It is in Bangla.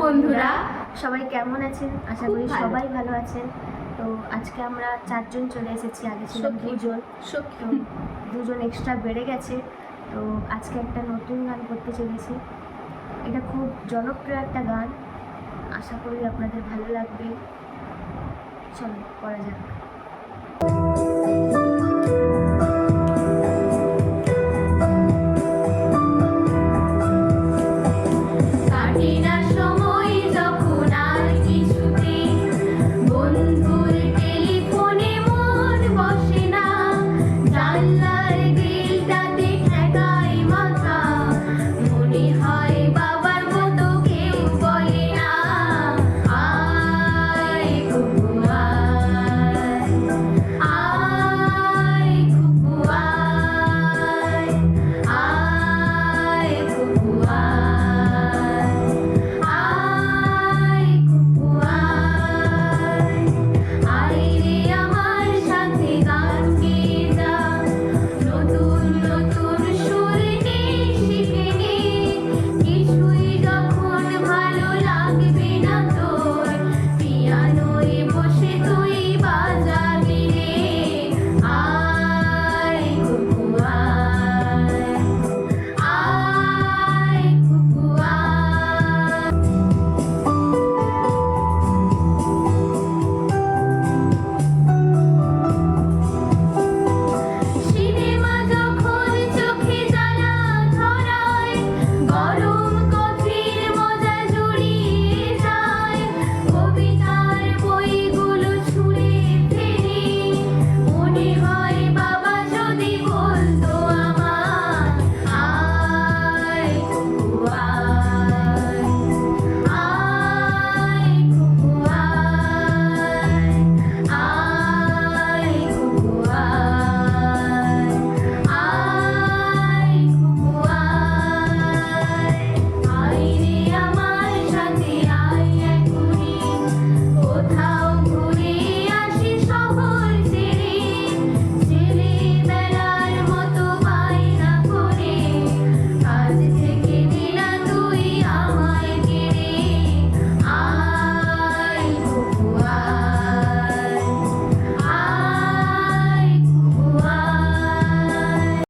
বন্ধুরা, সবাই কেমন আছেন? আশা খুব করি ভালো। সবাই ভালো আছেন। তো আজকে আমরা 4 জন চলে এসেছি, আগে ছিলাম সত্যি। 2 জন, সত্যি তো 2 জন এক্সট্রা বেড়ে গেছে। তো আজকে একটা নতুন গান করতে চলেছি। এটা খুব জনপ্রিয় একটা গান, আশা করি আপনাদের ভালো লাগবে। চলো করা যাক।